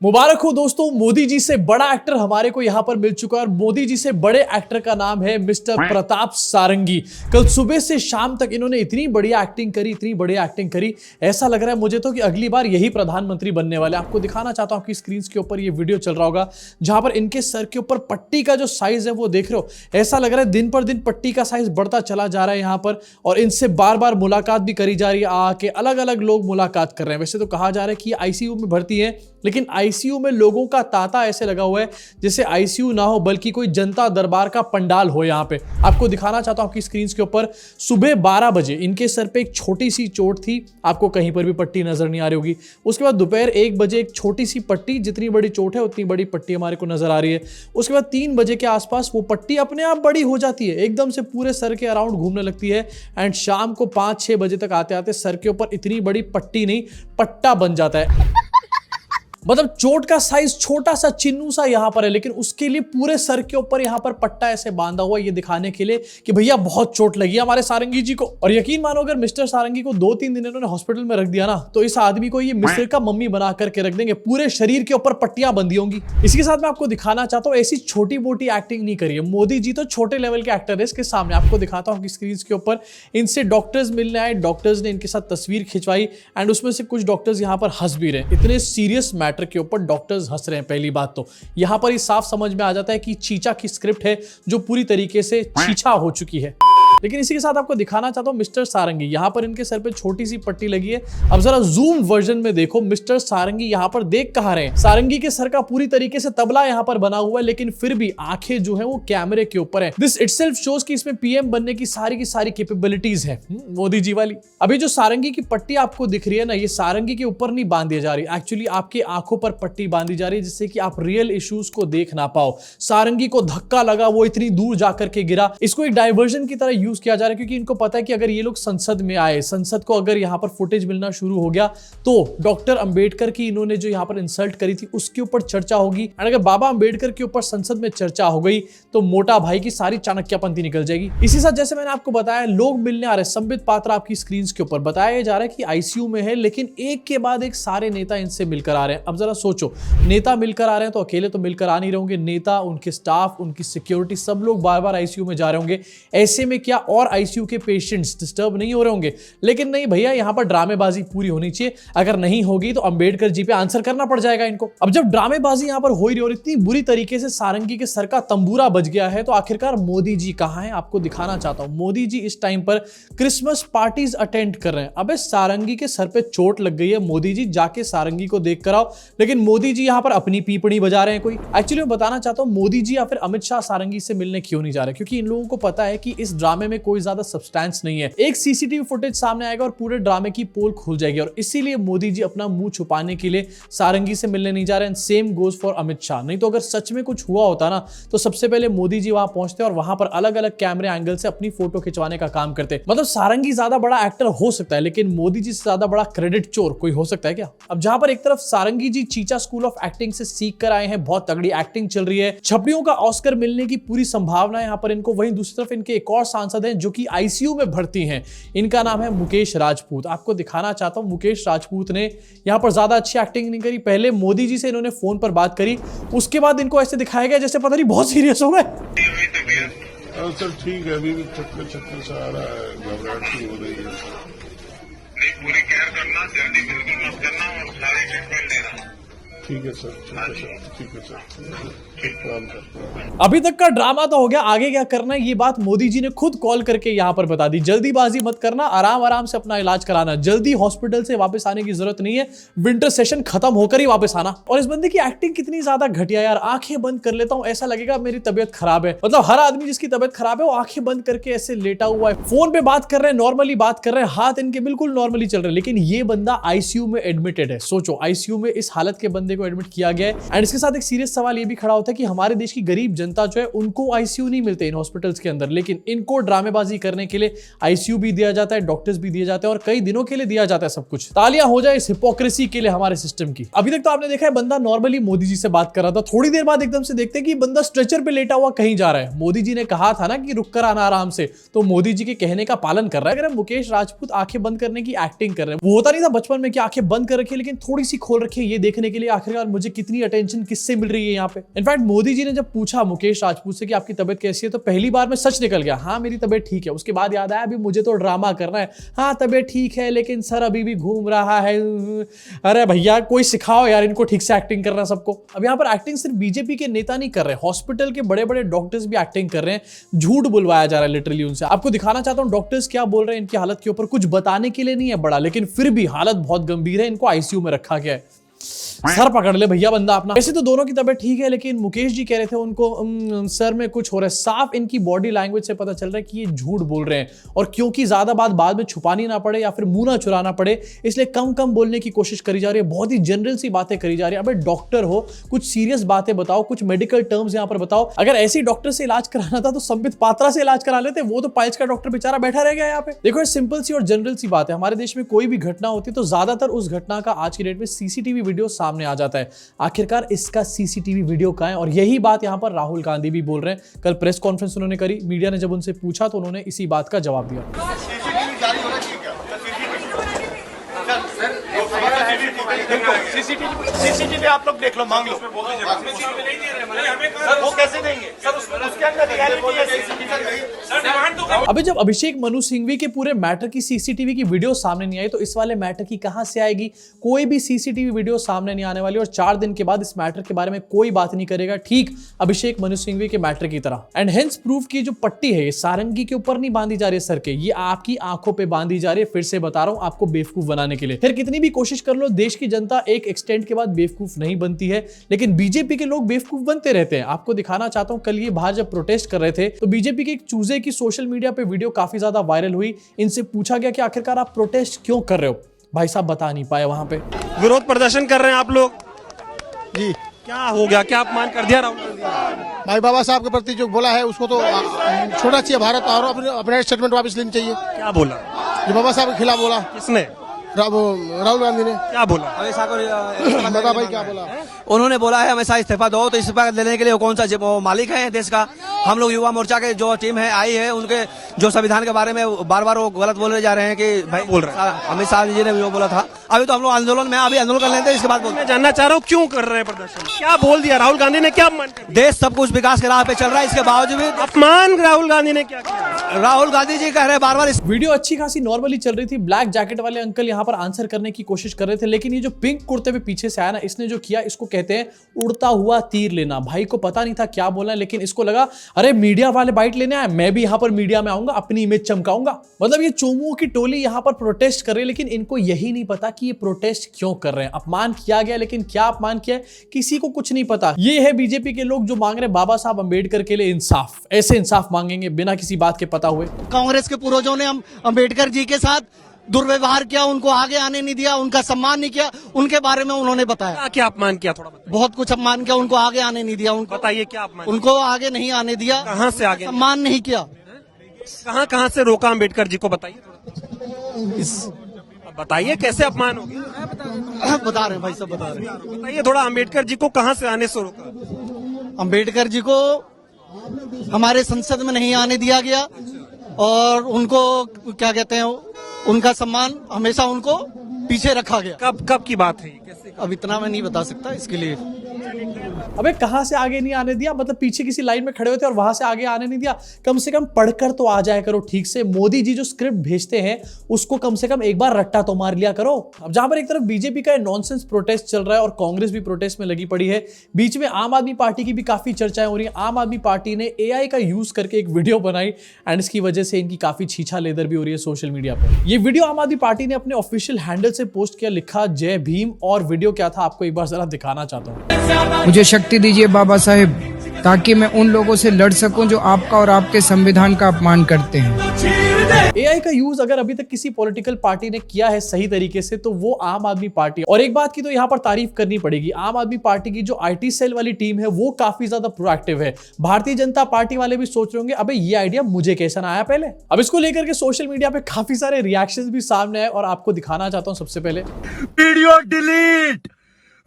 मुबारक हो दोस्तों, मोदी जी से बड़ा एक्टर हमारे को यहां पर मिल चुका है और मोदी जी से बड़े एक्टर का नाम है मिस्टर प्रताप सारंगी। कल सुबह से शाम तक इन्होंने इतनी बढ़िया एक्टिंग करी, ऐसा लग रहा है मुझे तो कि अगली बार यही प्रधानमंत्री बनने वाले। आपको दिखाना चाहता हूं कि स्क्रीन के ऊपर ये वीडियो चल रहा होगा जहां पर इनके सर के ऊपर पट्टी का जो साइज है वो देख रहे हो। ऐसा लग रहा है दिन पर दिन पट्टी का साइज बढ़ता चला जा रहा है यहां पर, और इनसे बार बार मुलाकात भी करी जा रही है। आके अलग अलग लोग मुलाकात कर रहे हैं। वैसे तो कहा जा रहा है कि आईसीयू में भर्ती है, लेकिन आईसीयू में लोगों का तांता ऐसे लगा हुआ है जैसे आईसीयू ना हो बल्कि कोई जनता दरबार का पंडाल हो। यहां पे आपको दिखाना चाहता हूं कि स्क्रीन के ऊपर सुबह 12 बजे इनके सर पे एक छोटी सी चोट थी, आपको कहीं पर भी पट्टी नजर नहीं आ रही होगी। उसके बाद दोपहर 1 बजे एक छोटी सी पट्टी, जितनी बड़ी चोट है उतनी बड़ी पट्टी हमारे को नजर आ रही है। उसके बाद 3 बजे के आसपास वो पट्टी अपने आप बड़ी हो जाती है, एकदम से पूरे सर के अराउंड घूमने लगती है। एंड शाम को 5-6 बजे तक आते आते सर के ऊपर इतनी बड़ी पट्टी नहीं, पट्टा बन जाता है। मतलब चोट का साइज छोटा सा चिन्नू सा यहां पर है, लेकिन उसके लिए पूरे सर के ऊपर यहां पर पट्टा ऐसे बांधा हुआ, ये दिखाने के लिए कि भैया बहुत चोट लगी हमारे सारंगी जी को। और यकीन मानो अगर मिस्टर सारंगी को 2-3 दिन इन्होंने हॉस्पिटल में रख दिया ना, तो इस आदमी को ये मिस्र का मम्मी बना करके रख देंगे। पूरे शरीर के ऊपर पट्टियां बंधी होंगी। इसके साथ मैं आपको दिखाना चाहता हूं ऐसी छोटी मोटी एक्टिंग नहीं करी है मोदी जी, तो छोटे लेवल के एक्टर है। इसके सामने आपको दिखाता हूं कि स्क्रीन के ऊपर इनसे डॉक्टर्स मिलने आए, डॉक्टर्स ने इनके साथ तस्वीर खिंचवाई एंड उसमें से कुछ डॉक्टर्स यहां पर हंस भी रहे। इतने सीरियस मैटर के ऊपर डॉक्टर्स हंस रहे हैं। पहली बात तो यहां पर ही साफ समझ में आ जाता है कि चीचा की स्क्रिप्ट है जो पूरी तरीके से चीचा हो चुकी है। लेकिन इसी के साथ आपको दिखाना चाहता हूं मिस्टर सारंगी, यहां पर इनके सर पे छोटी सी पट्टी लगी है। अब जरा जूम वर्जन में देखो मिस्टर सारंगी यहां पर देख कहां रहे हैं। सारंगी के सर का पूरी तरीके से तबला यहां पर बना हुआ है, लेकिन फिर भी आंखें जो है वो कैमरे के ऊपर है। दिस इटसेल्फ शोज कि इसमें पीएम बनने की सारी कैपेबिलिटीज है मोदी जी वाली। अभी जो सारंगी की पट्टी आपको दिख रही है ना, ये सारंगी के ऊपर नहीं बांधी जा रही, एक्चुअली आपकी आंखों पर पट्टी बांधी जा रही है जिससे कि आप रियल इश्यूज को देख ना पाओ। सारंगी को धक्का लगा, वो इतनी दूर जाकर के गिरा, इसको एक डाइवर्जन की तरह यूज किया जा रहा है, क्योंकि इनको पता है कि अगर ये लोग संसद में आए, संसद को अगर यहां पर फुटेज मिलना शुरू हो गया तो डॉक्टर अंबेडकर की इन्होंने जो यहां पर इंसल्ट करी थी उसके ऊपर चर्चा होगी। और अगर बाबा अंबेडकर के ऊपर संसद में चर्चा हो गई तो मोटा भाई की सारी चाणक्यपंथी निकल जाएगी। इसी साथ जैसे मैंने आपको बताया लोग मिलने आ रहे हैं। संबित पात्रा आपकी स्क्रीन के ऊपर बताया जा रहा है कि आईसीयू में है, लेकिन एक के बाद एक सारे नेता इनसे मिलकर आ रहे हैं। अब जरा सोचो, नेता मिलकर आ रहे हैं तो अकेले तो मिलकर आ नहीं रहे होंगे, नेता, उनके स्टाफ, उनकी सिक्योरिटी, सब लोग बार बार आईसीयू में जा रहे होंगे। ऐसे में क्या और आईसीयू के पेशेंट्स डिस्टर्ब नहीं हो रहे होंगे? लेकिन नहीं भैया, यहां पर ड्रामेबाजी पूरी होनी चाहिए। अगर नहीं होगी तो अंबेडकर जी पे आंसर करना पड़ जाएगा इनको। अब जब ड्रामेबाजी यहां पर हो ही रही और इतनी बुरी तरीके से सारंगी के सर का तंबूरा बज गया है, तो आखिरकार मोदी जी कहां हैं? आपको दिखाना चाहता हूं। मोदी जी इस टाइम पर क्रिसमस पार्टीज अटेंड कर रहे हैं। अबे सारंगी के सर पे चोट लग गई है, मोदी जी जाके सारंगी को देख कर आओ। लेकिन मोदी जी यहां पर अपनी पीपड़ी बजा रहे हैं कोई। एक्चुअली मैं बताना चाहता हूं मोदी जी या फिर अमित शाह सारंगी से मिलने क्यों नहीं जा रहे, क्योंकि इन लोगों को पता है कि इस ड्रामे में कोई ज्यादा सब्सटेंस नहीं है। एक सीसीटीवी फुटेज सामने आएगा और पूरे ड्रामे की पोल खुल जाएगी, और इसीलिए मोदी जी अपना मुंह छुपाने के लिए सारंगी से मिलने नहीं जा रहे हैं। Same goes for Amit Shah. नहीं तो अगर सच में कुछ हुआ होता ना, तो सबसे पहले मोदी जी वहां पहुंचते और वहां पर अलग अलग कैमरे एंगल से अपनी फोटो खिंचवाने का काम करते। मतलब सारंगी ज्यादा बड़ा एक्टर हो सकता है, लेकिन मोदी जी से ज्यादा बड़ा क्रेडिट चोर कोई हो सकता है क्या? अब जहां पर एक तरफ सारंगी जी चीचा स्कूल ऑफ एक्टिंग से सीख कर आए हैं, बहुत तगड़ी एक्टिंग चल रही है, छपड़ियों का ऑस्कर मिलने की पूरी संभावना यहां पर इनको, वहीं दूसरी तरफ इनके एक और सांसद हैं जो कि आईसीयू में भर्ती हैं। इनका नाम है मुकेश राजपूत। आपको दिखाना चाहता हूं मुकेश राजपूत ने यहां पर ज्यादा अच्छी एक्टिंग नहीं करी। पहले मोदी जी से इन्होंने फोन पर बात करी, उसके बाद इनको ऐसे दिखाया गया जैसे पता नहीं बहुत सीरियस हो गए। सर ठीक है, अभी भी चक्कर सा आ रहा है, घबराहट सी हो रही है। नहीं, पूरी केयर करना, जल्दी बिल्कुल मत करना और सारी ट्रीटमेंट लेना। ठीक है सर, ठीक है सर। अभी तक का ड्रामा तो हो गया, आगे क्या करना है ये बात मोदी जी ने खुद कॉल करके यहां पर बता दी। जल्दीबाजी मत करना, आराम आराम से अपना इलाज कराना, जल्दी हॉस्पिटल से वापस आने की जरूरत नहीं है, विंटर सेशन खत्म होकर ही वापस आना। और इस बंदे की एक्टिंग कितनी ज्यादा घटिया यार। आंखें बंद कर लेता हूं, ऐसा लगेगा मेरी तबियत खराब है। मतलब हर आदमी जिसकी तबियत खराब है वो आंखें बंद करके ऐसे लेटा हुआ है, फोन पे बात कर रहे हैं, नॉर्मली बात कर रहे हैं, हाथ इनके बिल्कुल नॉर्मली चल रहे हैं। लेकिन ये बंदा आईसीयू में एडमिटेड है। सोचो, आईसीयू में इस हालत के बंदे को एडमिट किया गया है। एंड इसके साथ एक सीरियस सवाल ये भी खड़ा होता है कि हमारे देश की गरीब जनता जो है उनको आईसीयू नहीं मिलते इन हॉस्पिटल्स के अंदर, लेकिन इनको ड्रामेबाजी करने के लिए आईसीयू भी दिया जाता है, डॉक्टर्स भी दिए जाते हैं और कई दिनों के लिए दिया जाता है सब कुछ। तालियां हो जाए इस हिपोक्रेसी के लिए हमारे सिस्टम की। अभी तक तो आपने देखा है बंदा नॉर्मली मोदी जी से बात कर रहा था, थोड़ी देर बाद एकदम से देखते हैं कि बंदा स्ट्रेचर पे लेटा हुआ कहीं जा रहा है। मोदी जी ने कहा था ना कि रुक कर आना आराम से, तो मोदी जी के कहने का पालन कर रहा है। अगर मुकेश राजपूत आंखें बंद करने की एक्टिंग कर रहे हैं, वो होता नहीं था बचपन में कि आंखें बंद कर रखी लेकिन थोड़ी सी खोल रखी है, ये देखने के लिए आखिरकार मुझे कितनी अटेंशन किससे मिल रही है यहाँ पे। इनफैक्ट मोदी जी ने जब पूछा मुकेश राजपूत से कि आपकी तबीयत कैसी है, तो पहली बार में सच निकल गया, हाँ मेरी तबीयत ठीक है। उसके बाद याद आया अभी मुझे तो ड्रामा करना है, हाँ तबीयत ठीक है लेकिन सर अभी भी घूम रहा है। अरे भैया कोई सिखाओ यार इनको ठीक से एक्टिंग करना सबको। अब यहाँ पर एक्टिंग सिर्फ बीजेपी के नेता नहीं कर रहे, हॉस्पिटल के बड़े बड़े डॉक्टर्स भी एक्टिंग कर रहे हैं। झूठ बुलवाया जा रहा है लिटरली उनसे। आपको दिखाना चाहता हूँ डॉक्टर्स क्या बोल रहे हैं इनकी हालत के ऊपर। कुछ बताने के लिए नहीं है बड़ा, लेकिन फिर भी हालत बहुत गंभीर है, इनको आईसीयू में रखा गया है। सर पकड़ ले भैया बंदा अपना। वैसे तो दोनों की तबीयत ठीक है, लेकिन मुकेश जी कह रहे थे उनको सर में कुछ हो रहा है। साफ इनकी बॉडी लैंग्वेज से पता चल रहा है कि ये झूठ बोल रहे हैं, और क्योंकि ज्यादा बात बाद में छुपानी ना पड़े या फिर मुंह ना चुराना पड़े, इसलिए कम कम बोलने की कोशिश करी जा रही है। बहुत ही जनरल सी बातें करी जा रही है। अबे डॉक्टर हो, कुछ सीरियस बातें बताओ, कुछ मेडिकल टर्म्स यहाँ पर बताओ। अगर ऐसे डॉक्टर से इलाज कराना था तो संबित पात्रा से इलाज करा लेते, वो तो पाइल्स का डॉक्टर बेचारा बैठा रह गया यहाँ पे। देखो सिंपल सी और जनरल सी बात है, हमारे देश में कोई भी घटना होती है तो ज्यादातर उस घटना का आज की डेट में सीसीटीवी वीडियो सामने आ जाता है। आखिरकार इसका सीसीटीवी वीडियो कहां है? और यही बात यहां पर राहुल गांधी भी बोल रहे हैं। कल प्रेस कॉन्फ्रेंस उन्होंने करी, मीडिया ने जब उनसे पूछा तो उन्होंने इसी बात का जवाब दिया। सीसीटीवी आप लोग देख लो, मांग लो। वो कैसे देंगे सर? उसके अंदर रियलिटी है सीसीटीवी। अबे जब अभिषेक मनु सिंघवी के पूरे मैटर की सीसीटीवी की वीडियो सामने नहीं आई तो इस वाले मैटर की कहां से आएगी? कोई भी सीसीटीवी वीडियो सामने नहीं आने वाली, और 4 दिन के बाद इस मैटर के बारे में कोई बात नहीं करेगा, ठीक अभिषेक मनु सिंघवी के मैटर की तरह। एंड हेंस प्रूफ की जो पट्टी है ये सारंगी के ऊपर नहीं बांधी जा रही है सर के, ये आपकी आंखों पे बांधी जा रही है। फिर से बता रहा हूं आपको बेवकूफ बनाने के लिए। फिर कितनी भी कोशिश कर लो, देश की जनता एक एक्सटेंट के बाद बेवकूफ नहीं बनती है, लेकिन बीजेपी के लोग बेवकूफ बनते रहते हैं। आपको दिखाना चाहता हूं, कल ये बाहर जब प्रोटेस्ट कर रहे थे तो बीजेपी के एक चूजे की सोशल मीडिया पे वीडियो काफी ज्यादा वायरल हुई। इनसे पूछा गया कि आखिरकार आप प्रोटेस्ट क्यों कर रहे हो? भाई साहब बता नहीं पाए वहां पे। विरोध प्रदर्शन कर रहे हैं आप लोग जी। क्या हो गया, क्या अपमान कर दिया राहुल गांधी? भाई बाबा साहब के प्रति जो बोला है उसको तो छोड़ना चाहिए भारत, और अपने स्टेटमेंट वापस लेनी चाहिए। क्या बोला? जो बाबा साहब के खिलाफ बोला किसने? राहुल गांधी ने। क्या बोला? हमेशा को बता भाई क्या बोला? उन्होंने बोला है हमेशा इस्तीफा दो, तो इस्तीफा देने के लिए वो कौन सा वो मालिक है देश का? हम लोग युवा मोर्चा के जो टीम है आई है, उनके जो संविधान के बारे में बार बार वो गलत बोले जा रहे हैं कि भाई बोल रहे हैं। अमित शाह जी ने भी वो बोला था। अभी तो हम लोग आंदोलन में, अभी आंदोलन कर लेते हैं, इसके बाद मैं जानना चाह रहा हूँ क्यों कर रहे हैं प्रदर्शन? क्या बोल दिया राहुल गांधी ने? क्या अपमान कर दिया? देश सब कुछ विकास के राह पे चल रहा है, इसके बावजूद भी अपमान राहुल गांधी ने क्या किया? राहुल गांधी जी कह रहे हैं बार बार। वीडियो अच्छी खासी नॉर्मली चल रही थी। ब्लैक जैकेट वाले अंकल यहाँ पर आंसर करने की कोशिश कर रहे थे, लेकिन ये जो पिंक कुर्ते पे पीछे से आया ना, इसने जो किया इसको कहते हैं उड़ता हुआ तीर लेना। भाई को पता नहीं था क्या बोलना है, लेकिन इसको लगा अरे मीडिया वाले बाइट लेने आए, मैं भी यहाँ पर मीडिया में आऊंगा, अपनी इमेज चमकाऊंगा। मतलब ये चोमुओं की टोली यहाँ पर प्रोटेस्ट कर रही है, लेकिन इनको यही नहीं पता कि ये प्रोटेस्ट क्यों कर रहे हैं। अपमान किया गया, लेकिन क्या अपमान किया है किसी को कुछ नहीं पता। ये है बीजेपी के लोग जो मांग रहे बाबा साहब अंबेडकर के लिए इंसाफ। ऐसे इंसाफ मांगेंगे बिना किसी बात के पता हुए। कांग्रेस के पूर्वजों ने हम अंबेडकर जी के साथ दुर्व्यवहार किया, उनको आगे आने नहीं दिया, उनका सम्मान नहीं किया, उनके बारे में उन्होंने बताया। क्या क्या अपमान किया? थोड़ा बताइए। बहुत कुछ अपमान किया, उनको आगे आने नहीं दिया, उनको बताइए क्या अपमान? उनको आगे नहीं आने दिया। कहाँ से आगे? सम्मान नहीं किया। कहाँ कहाँ से रोका अम्बेडकर जी को? बताइए, बताइए कैसे अपमान हो गया? बता रहे हैं भाई, सब बता रहे हैं। बताइए थोड़ा, अम्बेडकर जी को कहाँ से आने से रोका? अंबेडकर जी को हमारे संसद में नहीं आने दिया गया, और उनको क्या कहते हैं, उनका सम्मान हमेशा उनको पीछे रखा गया। कब की बात है? कैसे? अब इतना मैं नहीं बता सकता इसके लिए। अबे कहां से आगे नहीं आने दिया? मतलब पीछे किसी लाइन में खड़े होते और वहां से आगे आने नहीं दिया? कम से कम पढ़कर तो आ जाया करो ठीक से। मोदी जी जो स्क्रिप्ट भेजते हैं उसको कम से कम एक बार रट्टा तो मार लिया करो। अब जहां पर एक तरफ बीजेपी का नॉनसेंस प्रोटेस्ट चल रहा है और कांग्रेस भी प्रोटेस्ट में लगी पड़ी है, बीच में आम आदमी पार्टी की भी काफी चर्चाएं हो रही है। आम आदमी पार्टी ने AI का यूज करके एक वीडियो बनाई, एंड इसकी वजह से इनकी काफी छीछा लेदर भी हो रही है सोशल मीडिया पर। ये वीडियो आम आदमी पार्टी ने अपने ऑफिशियल हैंडल से पोस्ट किया, लिखा जय भीम, और वीडियो क्या था आपको एक बार जरा दिखाना चाहता हूँ। मुझे शक्ति दीजिए बाबा साहेब, ताकि मैं उन लोगों से लड़ सकूं जो आपका और आपके संविधान का अपमान करते हैं। AI का यूज अगर अभी तक किसी पॉलिटिकल पार्टी ने किया है सही तरीके से तो वो आम आदमी पार्टी। और एक बात की तो यहाँ पर तारीफ करनी पड़ेगी, आम आदमी पार्टी की जो IT सेल वाली टीम है वो काफी ज्यादा प्रोएक्टिव है। भारतीय जनता पार्टी वाले भी सोच रहे होंगे अबे ये आइडिया मुझे कैसा ना आया पहले। अब इसको लेकर के सोशल मीडिया पे काफी सारे रिएक्शंस भी सामने आए और आपको दिखाना चाहता हूँ। सबसे पहले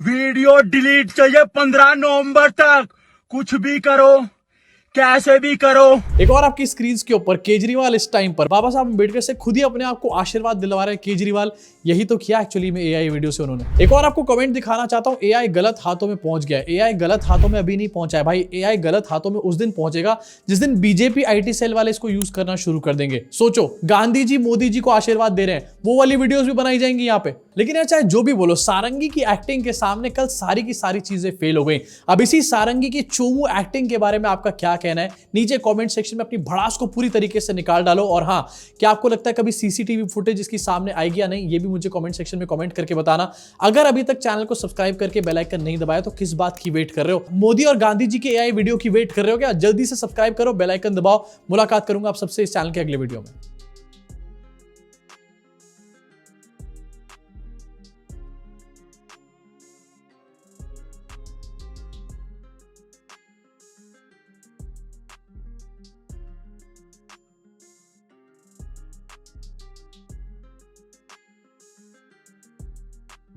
वीडियो डिलीट चाहिए 15 नवंबर तक। कुछ भी करो, कैसे भी करो। एक और आपकी स्क्रीन के ऊपर केजरीवाल इस टाइम पर बाबा साहब अम्बेडकर से खुद ही अपने आप को आशीर्वाद दिलवा रहे हैं केजरीवाल। यही तो किया एक्चुअली में एआई वीडियो से उन्होंने। एक और आपको कमेंट दिखाना चाहता हूं, एआई गलत हाथों में पहुंच गया। एआई गलत हाथों में अभी नहीं पहुंचा है भाई, एआई गलत हाथों में उस दिन पहुंचेगा जिस दिन बीजेपी आईटी सेल वाले इसको यूज करना शुरू कर देंगे। सोचो, गांधी जी मोदी जी को आशीर्वाद दे रहे हैं, वो वाली वीडियोस भी बनाई जाएंगी यहाँ पे। लेकिन यार चाहे जो भी बोलो, सारंगी की एक्टिंग के सामने कल सारी की सारी चीजें फेल हो गई। अब इसी सारंगी की चोमू एक्टिंग के बारे में आपका क्या कहना है? नीचे कमेंट सेक्शन में अपनी भड़ास को पूरी तरीके से निकाल डालो। और हाँ, क्या आपको लगता है कभी सीसीटीवी फुटेज इसकी सामने आएगी या नहीं, ये भी मुझे कमेंट सेक्शन में कमेंट करके बताना। अगर अभी तक चैनल को सब्सक्राइब करके बेल आइकन नहीं दबाया तो किस बात की वेट कर रहे हो? मोदी और गांधी जी के एआई वीडियो की वेट कर रहे हो क्या? जल्दी से सब्सक्राइब करो, बेल आइकन दबाओ। मुलाकात करूंगा आप सबसे इस चैनल के अगले वीडियो में।